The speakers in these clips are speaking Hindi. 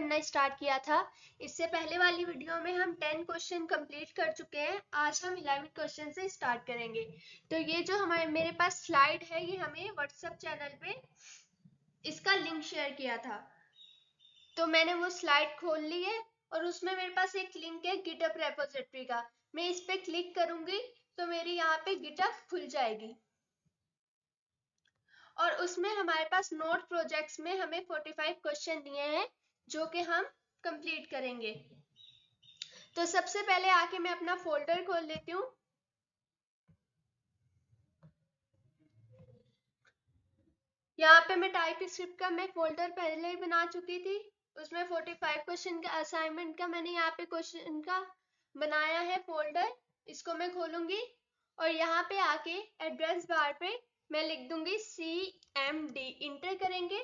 करना स्टार्ट किया था। इससे पहले वाली वीडियो में हम 10 क्वेश्चन कंप्लीट कर चुके हैं। आज हम 11 क्वेश्चन से स्टार्ट करेंगे। तो ये जो मेरे पास स्लाइड है, ये हमें व्हाट्सएप चैनल पे इसका लिंक शेयर किया था, तो मैंने वो स्लाइड खोल ली है और उसमें मेरे पास एक लिंक है गिटहब रेपोजिटरी का। मैं इस पे क्लिक करूंगी तो मेरी यहाँ पे गिटहब खुल जाएगी और उसमें हमारे पास नोट प्रोजेक्ट्स में हमें 45 क्वेश्चन दिए हैं जो कि हम कंप्लीट करेंगे। तो सबसे पहले आके मैं अपना फोल्डर खोल लेती हूँ। यहाँ पे मैं टाइप स्क्रिप्ट का मैं फोल्डर पहले ही बना चुकी थी, उसमें 45 क्वेश्चन का असाइनमेंट का मैंने यहाँ पे क्वेश्चन का बनाया है फोल्डर। इसको मैं खोलूंगी और यहाँ पे आके एड्रेस बार पे मैं लिख दूंगी CMD, इंटर करेंगे,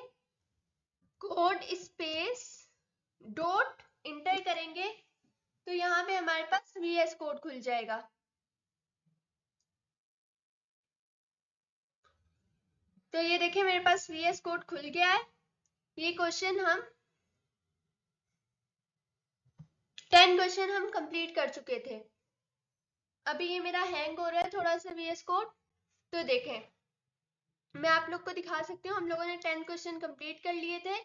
कोड स्पेस डॉट इंटर करेंगे तो यहाँ पे हमारे पास VS कोड खुल जाएगा। तो ये देखिए मेरे पास VS कोड खुल गया है। ये क्वेश्चन हम 10 क्वेश्चन हम कंप्लीट कर चुके थे। अभी ये मेरा हैंग हो रहा है थोड़ा सा VS कोड। तो देखें, मैं आप लोग को दिखा सकती हूँ, हम लोगों ने 10 क्वेश्चन कंप्लीट कर लिए थे।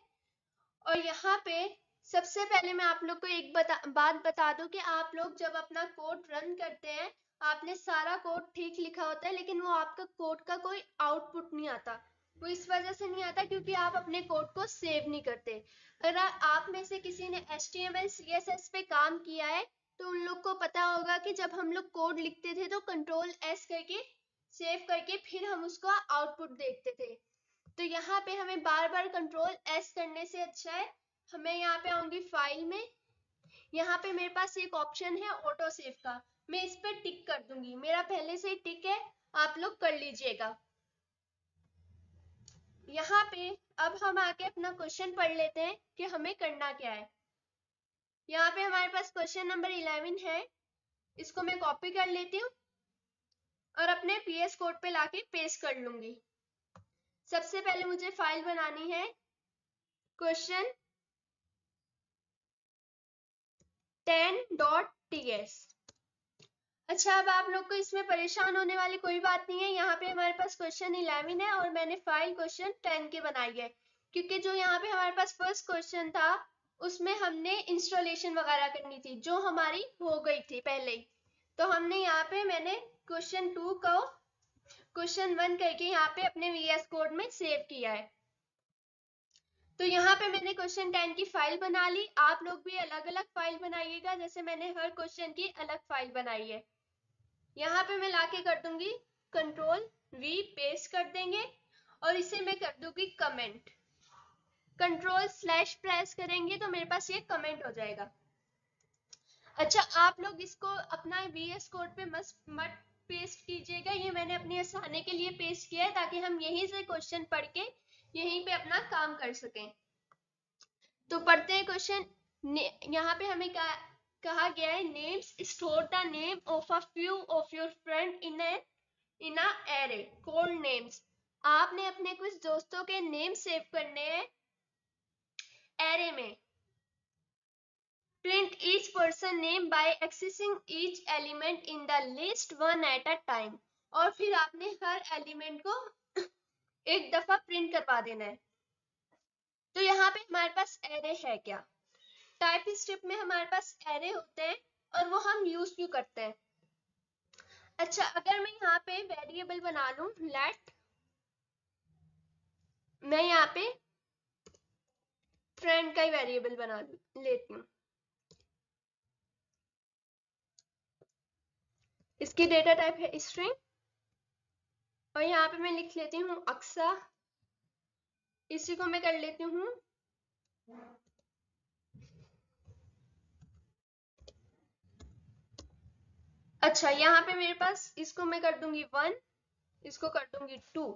और यहाँ पे सबसे पहले मैं आप लोग को एक बात बता दूं कि आप लोग जब अपना कोड रन करते हैं, आपने सारा कोड ठीक लिखा होता है, लेकिन वो आपका कोड का कोई आउटपुट नहीं आता। वो इस वजह से नहीं आता क्योंकि आप अपने कोड को सेव नहीं करते। अगर आप में से किसी ने HTML CSS पे काम किया है तो उन लोग को पता होगा कि जब हम लोग कोड लिखते थे तो Ctrl+S करके सेव करके फिर हम उसका आउटपुट देखते थे। तो यहाँ पे हमें बार बार Ctrl+S करने से अच्छा है, हमें यहाँ पे आऊंगी फाइल में, यहाँ पे मेरे पास एक ऑप्शन है ऑटो सेव का, मैं इस पे टिक कर दूंगी। मेरा पहले से ही टिक है, आप लोग कर लीजिएगा। यहाँ पे अब हम आके अपना क्वेश्चन पढ़ लेते हैं कि हमें करना क्या है। यहाँ पे हमारे पास क्वेश्चन नंबर 11 है, इसको मैं कॉपी कर लेती हूँ और अपने VS कोड पे लाके पेस्ट कर लूंगी। सबसे पहले मुझे फाइल बनानी है क्वेश्चन 10.ts। अच्छा, अब आप लोग को इसमें परेशान होने वाली कोई बात नहीं है। यहाँ पे हमारे पास क्वेश्चन 11 है और मैंने फाइल क्वेश्चन 10 की बनाई है, क्योंकि जो यहाँ पे हमारे पास फर्स्ट क्वेश्चन था उसमें हमने इंस्टॉलेशन वगैरह करनी थी जो हमारी हो गई थी पहले ही। तो हमने यहाँ पे मैंने क्वेश्चन 2 को क्वेश्चन 1 करके यहाँ पे अपने VS कोड में सेव किया है। तो यहाँ पे मैंने क्वेश्चन 10 की फाइल बना ली। आप लोग भी अलग अलग फाइल बनाइएगा, जैसे मैंने हर क्वेश्चन की अलग फाइल बनाई है। यहाँ पे मैं लाके कर दूंगी Ctrl+V, पेस्ट कर देंगे और इसे मैं कर दूंगी कमेंट। Ctrl/ प्रेस करेंगे तो मेरे पास ये कमेंट हो जाएगा। अच्छा, आप लोग इसको अपना VS कोड पे मत पेस्ट कीजिएगा, ये मैंने अपनी आसानी के लिए पेस्ट किया है ताकि हम यहीं से क्वेश्चन पढ़ के यहीं पे अपना काम कर सकें। तो पढ़ते हैं क्वेश्चन। यहाँ पे हमें कहा गया है names, store the name of a few of your friend in a array called names. आपने अपने कुछ दोस्तों के नेम सेव करने हैं एरे में। Print each person name by accessing each element in the list one at a time। और फिर आपने हर एलिमेंट को एक दफा प्रिंट करवा देना है। तो यहाँ पे हमारे पास एरे है क्या? टाइप स्क्रिप्ट में हमारे पास एरे होते हैं और वो हम यूज क्यों करते हैं? अच्छा, अगर मैं यहाँ पे वेरिएबल बना लूं, लेट, मैं यहाँ पे फ्रेंड का ही वेरिएबल बना लेती हूँ। इसकी डेटा टाइप है स्ट्रिंग और यहाँ पे मैं लिख लेती हूँ अक्सा। इसी को मैं कर लेती हूँ अच्छा, यहाँ पे मेरे पास इसको मैं कर दूंगी 1, इसको कर दूंगी 2।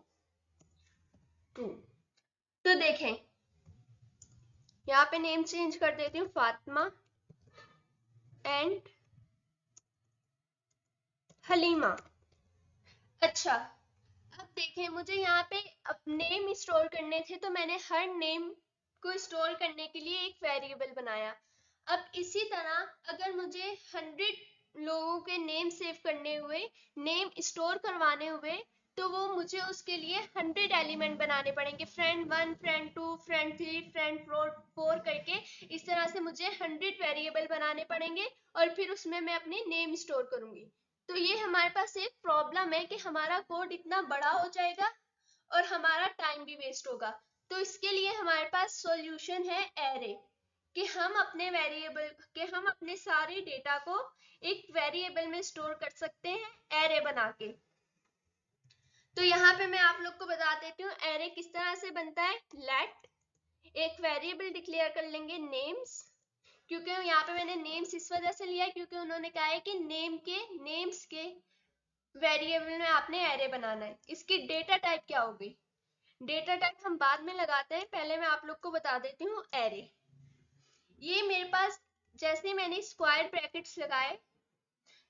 तो देखें, यहाँ पे नेम चेंज कर देती हूँ फातिमा एंड हलीमा। अच्छा, अब देखें, मुझे यहाँ पे अब नेम स्टोर करने थे तो मैंने हर नेम को स्टोर करने के लिए एक वेरिएबल बनाया। अब इसी तरह अगर मुझे 100 लोगों के नेम सेव करने हुए, नेम स्टोर करवाने हुए, तो वो मुझे उसके लिए 100 एलिमेंट बनाने पड़ेंगे, फ्रेंड 1, फ्रेंड 2, फ्रेंड 3, फ्रेंड 4 करके। इस तरह से मुझे 100 वेरिएबल बनाने पड़ेंगे और फिर उसमें मैं अपने नेम स्टोर करूंगी। तो ये हमारे पास एक प्रॉब्लम है कि हमारा कोड इतना बड़ा हो जाएगा और हमारा टाइम भी वेस्ट होगा। तो इसके लिए हमारे पास सॉल्यूशन है एरे, कि हम अपने सारे डेटा को एक वेरिएबल में स्टोर कर सकते हैं एरे बना के। तो यहाँ पे मैं आप लोग को बता देती हूँ एरे किस तरह से बनता है। लेट एक वेरिएबल डिक्लेयर कर लेंगे नेम्स, क्योंकि यहाँ पे मैंने नेम्स इस वजह से लिया है क्योंकि उन्होंने कहा है कि नेम्स के वेरिएबल में आपने एरे बनाना है। इसकी डेटा टाइप क्या होगी, डेटा टाइप हम बाद में लगाते हैं, पहले मैं आप लोग को बता देती हूँ एरे। ये मेरे पास जैसे ही मैंने स्क्वायर ब्रैकेट्स लगाए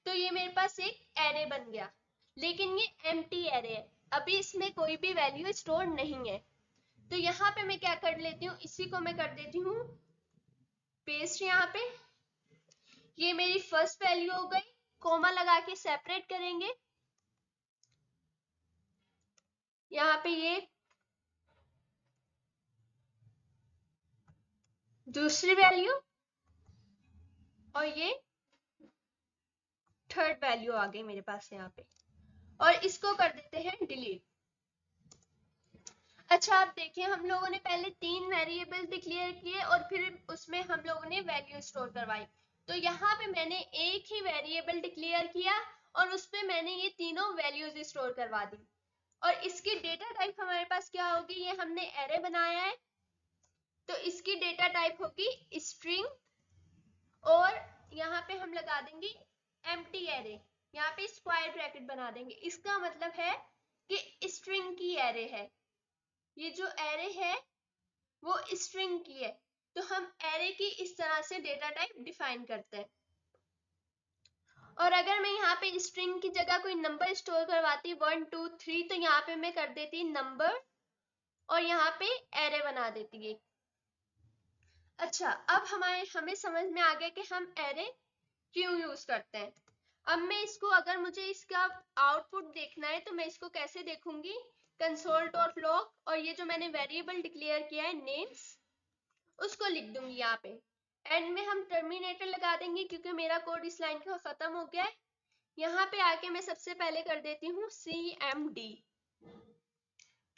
तो ये मेरे पास एक एरे बन गया, लेकिन ये एम्प्टी एरे है, अभी इसमें कोई भी वैल्यू स्टोर नहीं है। तो यहाँ पे मैं क्या कर लेती हूँ, इसी को मैं कर देती हूँ पेस्ट। यहाँ पे ये मेरी फर्स्ट वैल्यू हो गई, कोमा लगा के सेपरेट करेंगे। यहाँ पे ये दूसरी वैल्यू और ये थर्ड वैल्यू आ गई मेरे पास यहाँ पे, और इसको कर देते हैं डिलीट। अच्छा आप देखिए, हम लोगों ने पहले 3 वेरिएबल डिक्लेयर किए और फिर उसमें हम लोगों ने वैल्यू स्टोर करवाई। तो यहाँ पे मैंने एक ही वेरिएबल डिक्लेयर किया और उसपे मैंने ये तीनों वैल्यूज स्टोर करवा दी। और इसकी डेटा टाइप हमारे पास क्या होगी, ये हमने एरे बनाया है तो इसकी डेटा टाइप होगी स्ट्रिंग, और यहाँ पे हम लगा देंगे एम्प्टी एरे, यहाँ पे स्क्वायर ब्रैकेट बना देंगे। इसका मतलब है कि स्ट्रिंग की एरे है, ये जो एरे है वो स्ट्रिंग की है। तो हम एरे की इस तरह से डेटा टाइप डिफाइन करते हैं। और अगर मैं यहाँ पे स्ट्रिंग की जगह कोई नंबर स्टोर करवाती 1 2 3, तो यहाँ पे मैं कर देती नंबर और यहाँ पे एरे बना देती है। अच्छा अब हमें समझ में आ गया कि हम एरे क्यों यूज करते हैं। अब मैं इसको, अगर मुझे इसका आउटपुट देखना है तो मैं इसको कैसे देखूंगी, console.log, और ये जो मैंने वेरिएबल डिक्लेयर किया है नेम्स, उसको लिख दूंगी यहाँ पे। एंड में हम टर्मिनेटर लगा देंगे क्योंकि मेरा कोड इस लाइन का खत्म हो गया है। यहाँ पे आके मैं सबसे पहले कर देती हूँ cmd।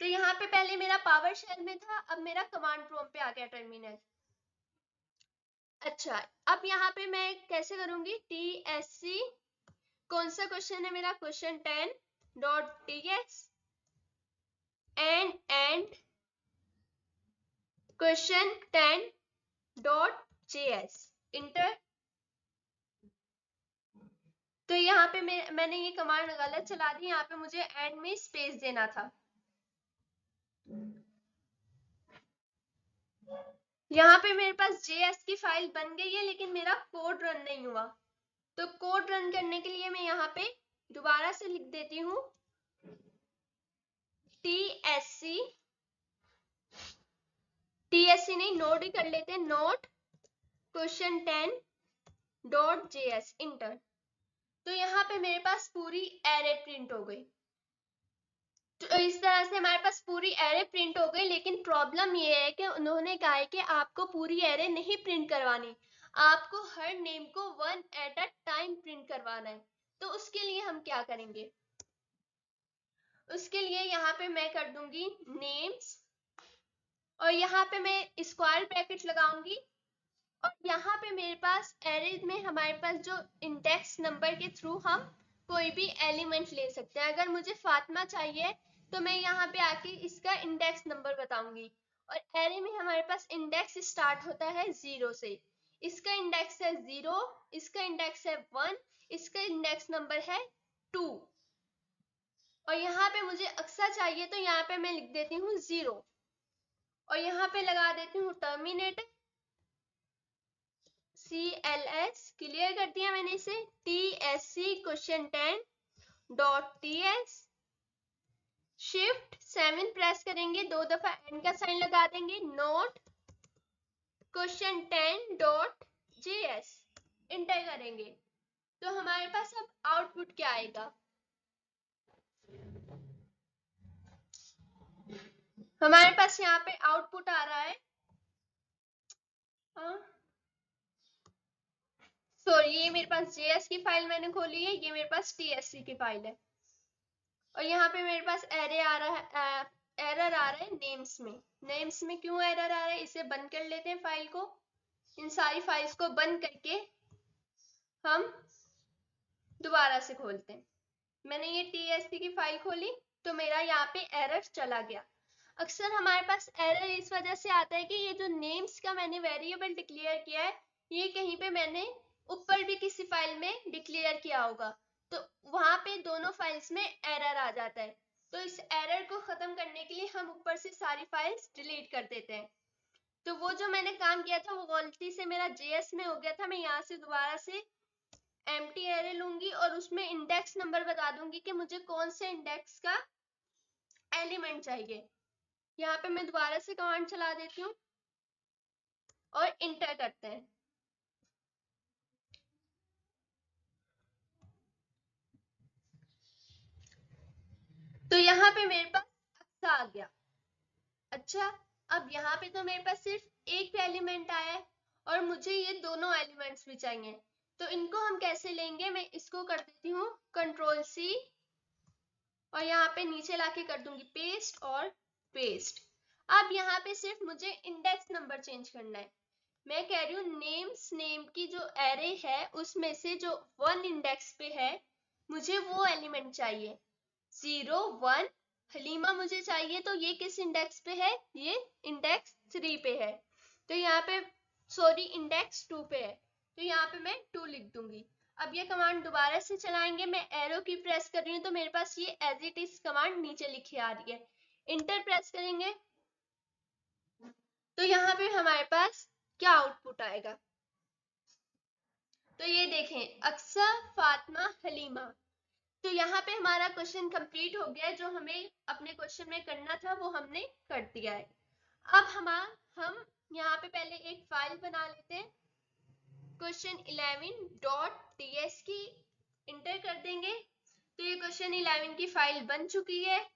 तो यहाँ पे पहले मेरा पावर शेल में था, अब मेरा कमांड प्रॉम्प्ट पे आ गया टर्मिनल। अच्छा अब यहाँ पे मैं कैसे करूंगी, tsc, कौन सा क्वेश्चन है मेरा, question 10.ts and question 10.js inter. तो यहाँ पे मैंने ये कमांड गलत चला दी, यहाँ पे मुझे एंड में स्पेस देना था। यहाँ पे मेरे पास JS की फाइल बन गई है लेकिन मेरा कोड रन नहीं हुआ। तो कोड रन करने के लिए मैं यहाँ पे दोबारा से लिख देती हूँ TSC नहीं, नोट ही कर लेते हैं, नोट क्वेश्चन 10.js इंटर। तो यहाँ पे मेरे पास पूरी एरे प्रिंट हो गई। तो इस तरह से हमारे पास पूरी एरे प्रिंट हो गई, लेकिन प्रॉब्लम ये है कि उन्होंने कहा है कि आपको पूरी एरे नहीं प्रिंट करवानी, आपको हर नेम को 1 एट अ टाइम प्रिंट करवाना है। तो उसके लिए हम क्या करेंगे, उसके लिए यहाँ पे मैं कर दूंगी नेम्स और यहाँ पे मैं स्क्वायर ब्रैकेट लगाऊंगी, और यहाँ पे मेरे पास एरे में हमारे पास जो इंडेक्स नंबर के थ्रू हम कोई भी एलिमेंट ले सकते हैं। अगर मुझे फातिमा चाहिए तो मैं यहाँ पे आके इसका इंडेक्स नंबर बताऊंगी, और एरे में हमारे पास इंडेक्स स्टार्ट होता है 0 से, इसका इंडेक्स है 0, इसका इंडेक्स है 1, इसका इंडेक्स नंबर है 2, और यहाँ पे मुझे अक्सर चाहिए तो यहाँ पे मैं लिख देती हूँ 0 और यहाँ पे लगा देती हूँ टर्मिनेटर CLS, क्लियर कर दिया मैंने इसे, TSC question 10.ts, shift 7 press करेंगे, 2 दफा एंड का साइन लगा देंगे, नोट question10.js इंटर करेंगे तो हमारे पास अब आउटपुट क्या आएगा? हमारे पास यहाँ पे आउटपुट आ रहा है, सॉरी ये मेरे पास जेएस की फाइल मैंने खोली है, ये मेरे पास टीएससी की फाइल है और यहाँ पे मेरे पास एरे आ रहा है, एरर आ रहा है नेम्स में। नेम्स में क्यों एरर आ रहा है, इसे बंद कर लेते हैं फाइल को। इन सारी फाइल्स को बंद करके हम दोबारा से खोलते हैं। मैंने ये टीएससी की फाइल खोली तो मेरा यहाँ पे एरर चला गया। अक्सर हमारे पास एरर इस वजह से आता है कि ये जो नेम्स का मैंने वेरिएबल डिक्लेयर किया है ये कहीं पे मैंने ऊपर भी किसी फाइल में डिक्लेयर किया होगा तो वहां पे दोनों फाइल्स में एरर आ जाता है। तो इस एरर को खत्म करने के लिए हम ऊपर से सारी फाइल्स डिलीट कर देते हैं। तो वो जो मैंने काम किया था वो गलती से मेरा जेएस में हो गया था। मैं यहाँ से दोबारा से एम्प्टी एरे लूंगी और उसमें इंडेक्स नंबर बता दूंगी कि मुझे कौन से इंडेक्स का एलिमेंट चाहिए। यहाँ पे मैं दोबारा से कमांड चला देती हूँ और इंटर करते हैं। तो यहाँ पे मेरे पास अक्सा आ गया। अच्छा, अब यहाँ पे तो मेरे पास सिर्फ एक एलिमेंट आया है और मुझे ये दोनों एलिमेंट्स भी चाहिए। तो इनको हम कैसे लेंगे, मैं इसको कर देती हूँ कंट्रोल सी और यहाँ पे नीचे लाके कर दूंगी पेस्ट और पेस्ट। अब यहाँ पे सिर्फ मुझे इंडेक्स नंबर चेंज करना है। मैं कह रही हूँ नेम्स नेम की जो एरे है उसमें से जो 1 इंडेक्स पे है मुझे वो एलिमेंट चाहिए। 0 1 हलीमा मुझे चाहिए तो ये किस इंडेक्स पे है, ये इंडेक्स 3 पे है। तो यहाँ पे सॉरी इंडेक्स 2 पे है तो यहाँ पे मैं 2 लिख दूंगी। अब ये कमांड दोबारा से चलाएंगे, मैं एरो की प्रेस कर रही हूँ तो मेरे पास ये एज इट इज कमांड नीचे लिखी आ रही है। इंटर प्रेस करेंगे तो यहाँ पे हमारे पास क्या आउटपुट आएगा, तो ये देखें अक्सा फातिमा हलीमा। तो यहाँ पे हमारा क्वेश्चन कंप्लीट हो गया है, जो हमें अपने क्वेश्चन में करना था वो हमने कर दिया है। अब हम यहाँ पे पहले एक फाइल बना लेते हैं question11.ts की इंटर कर देंगे तो ये question11 की फाइल बन चुकी है।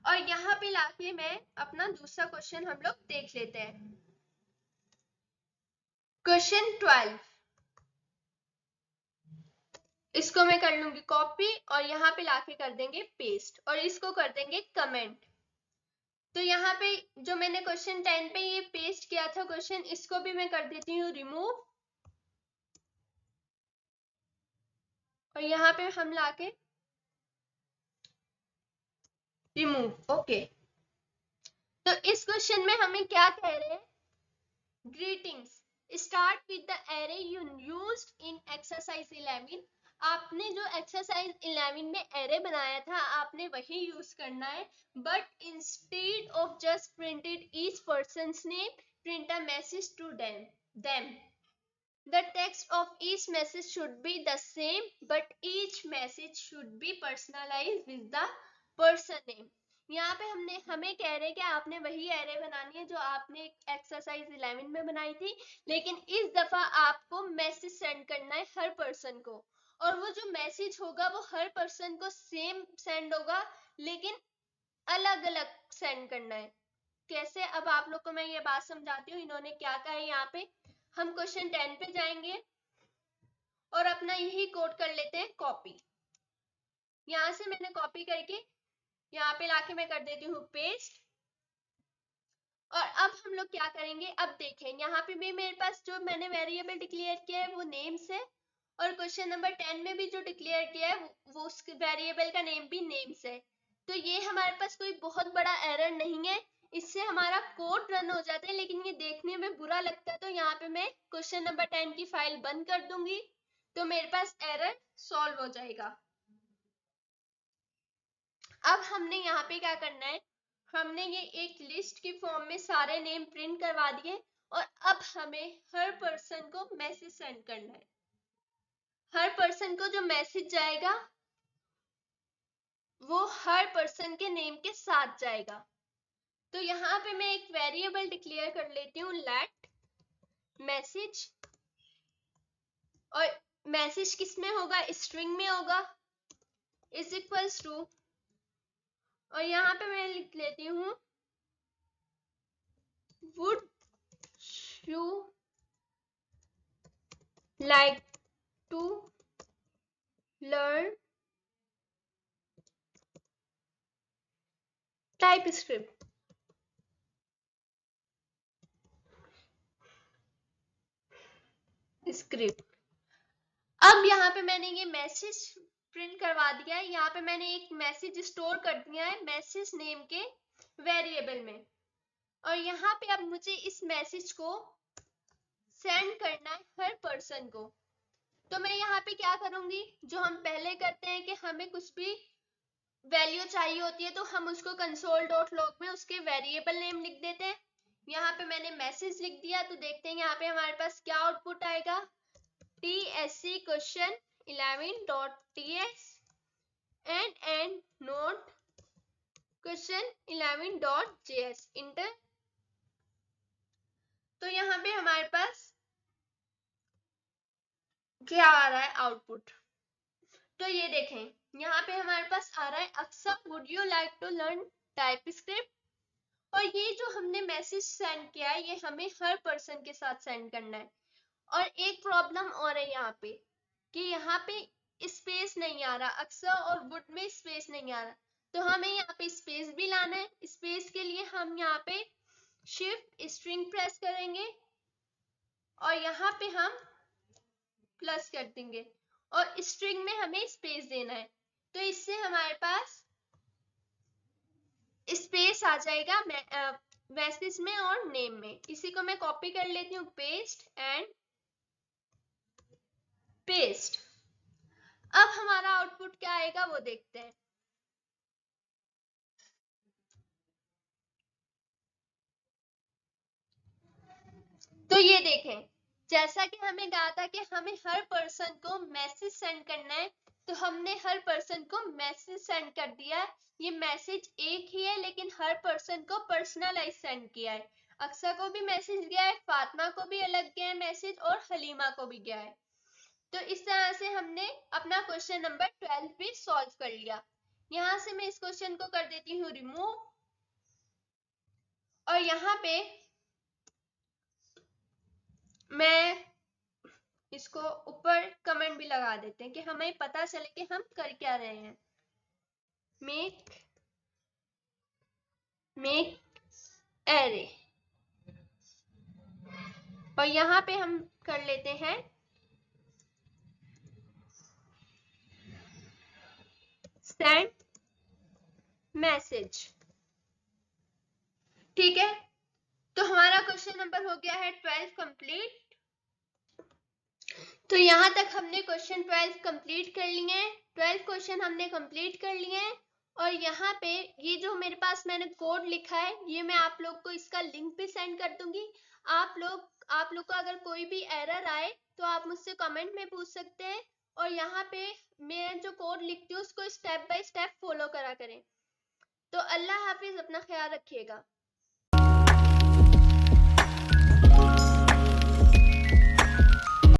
और यहाँ पे लाके मैं अपना दूसरा क्वेश्चन हम लोग देख लेते हैं। क्वेश्चन 12 इसको मैं कर लूंगी कॉपी और यहाँ पे लाके कर देंगे पेस्ट और इसको कर देंगे कमेंट। तो यहाँ पे जो मैंने क्वेश्चन 10 पे ये पेस्ट किया था क्वेश्चन, इसको भी मैं कर देती हूँ रिमूव और यहाँ पे हम लाके रिमूव। ओके, तो इस क्वेश्चन में हमें क्या कह रहे हैं, greetings start with the array you used in exercise 11। आपने जो एक्सरसाइज 11 में एरे बनाया था आपने वही यूज करना है, but instead of just printed each person's name print a message to them. The text of each message should be the same, but each message should be personalized with the person name. यहाँ पे हमें कह रहे हैं कि आपने वही एरे बनानी है जो आपने एक्सरसाइज 11 में बनाई थी, लेकिन इस दफा आपको मैसेज सेंड करना है हर पर्सन को और वो जो मैसेज होगा वो हर पर्सन को सेम सेंड होगा लेकिन अलग अलग सेंड करना है। कैसे, अब आप लोग को मैं ये बात समझाती हूँ। इन्होंने क्या कहा है, यहाँ पे हम क्वेश्चन 10 पे जाएंगे और अपना यही कोड कर लेते हैं कॉपी। यहां से मैंने कॉपी करके यहाँ पे लाके मैं कर देती हूँ पेस्ट। और अब हम लोग क्या करेंगे, अब देखें यहाँ पे भी मेरे पास जो मैंने वेरिएबल डिक्लेयर किया है वो नेम्स है और क्वेश्चन नंबर 10 में भी जो डिक्लेयर किया है वो उस वेरिएबल का नेम भी नेम्स है। तो ये हमारे पास कोई बहुत बड़ा एरर नहीं है, इससे हमारा कोड रन हो जाता है, लेकिन ये देखने में बुरा लगता है। तो यहाँ पे मैं क्वेश्चन नंबर 10 की फाइल बंद कर दूंगी तो मेरे पास एरर सॉल्व हो जाएगा। अब हमने यहाँ पे क्या करना है, हमने ये एक लिस्ट की फॉर्म में सारे नेम प्रिंट करवा दिए और अब हमें हर पर्सन को मैसेज सेंड करना है। हर पर्सन को जो मैसेज जाएगा वो हर पर्सन के नेम के साथ जाएगा। तो यहाँ पे मैं एक वेरिएबल डिक्लेयर कर लेती हूँ लेट मैसेज, और मैसेज किस में होगा, स्ट्रिंग में होगा, इज इक्वल्स टू, और यहाँ पे मैं लिख लेती हूँ would you like to learn TypeScript. Script. अब यहाँ पे मैंने ये मैसेज प्रिंट करवा दिया है, यहाँ पे मैंने एक मैसेज स्टोर कर दिया है मैसेज नेम के वेरिएबल में, और यहाँ पे अब मुझे इस मैसेज को सेंड करना है हर पर्सन को। तो मैं यहाँ पे क्या करूंगी, जो हम पहले करते हैं कि हमें कुछ भी वैल्यू चाहिए होती है तो हम उसको कंसोल डॉट लॉग में उसके वेरिएबल नेम लिख देते हैं। यहाँ पे मैंने मैसेज लिख दिया, तो देखते हैं यहाँ पे हमारे पास क्या आउटपुट आएगा, TSC question 11.ts and note question 11.js inter. तो यहाँ पे हमारे पास क्या आ रहा है आउटपुट, तो ये देखें यहाँ पे हमारे पास आ रहा है अक्सर would you like to learn TypeScript, और ये जो हमने मैसेज सेंड किया है ये हमें हर पर्सन के साथ सेंड करना है। और एक प्रॉब्लम और है यहाँ पे कि यहाँ पे स्पेस नहीं आ रहा, अक्सर और वुड में स्पेस नहीं आ रहा, तो हमें यहाँ पे स्पेस भी लाना है। स्पेस के लिए हम यहाँ पे शिफ्ट स्ट्रिंग प्रेस करेंगे और यहाँ पे हम प्लस कर देंगे, और स्ट्रिंग में हमें स्पेस देना है, तो इससे हमारे पास स्पेस आ जाएगा मैसेज में और नेम में। इसी को मैं कॉपी कर लेती हूँ, पेस्ट एंड पेस्ट। अब हमारा आउटपुट क्या आएगा वो देखते हैं। तो ये देखें, जैसा कि हमें कहा था कि हमें हर पर्सन को मैसेज सेंड करना है, तो हमने हर पर्सन को मैसेज सेंड कर दिया है। ये मैसेज एक ही है लेकिन हर पर्सन को पर्सनलाइज सेंड किया है। अक्सर को भी मैसेज गया है, फातिमा को भी अलग गया है मैसेज, और हलीमा को भी गया है। तो इस तरह से हमने अपना क्वेश्चन नंबर 12 भी सॉल्व कर लिया। यहां से मैं इस क्वेश्चन को कर देती हूँ रिमूव, और यहाँ पे मैं इसको ऊपर कमेंट भी लगा देते हैं कि हमें पता चले कि हम कर क्या रहे हैं। मेक एरे, और यहाँ पे हम कर लेते हैं सेंड मैसेज। ठीक है, तो हमारा क्वेश्चन नंबर हो गया है 12 कंप्लीट। तो यहाँ तक हमने क्वेश्चन 12 कंप्लीट कर लिए हैं, 12 क्वेश्चन हमने कंप्लीट कर लिए हैं। और यहाँ पे ये जो मेरे पास मैंने कोड लिखा है, ये मैं आप लोग को इसका लिंक भी सेंड कर दूंगी। आप लोग को अगर कोई भी एरर आए तो आप मुझसे कमेंट में पूछ सकते हैं, और यहाँ पे मैं जो कोड लिखती हूँ उसको स्टेप बाय स्टेप फॉलो करा करें। तो अल्लाह हाफिज, अपना ख्याल रखिएगा।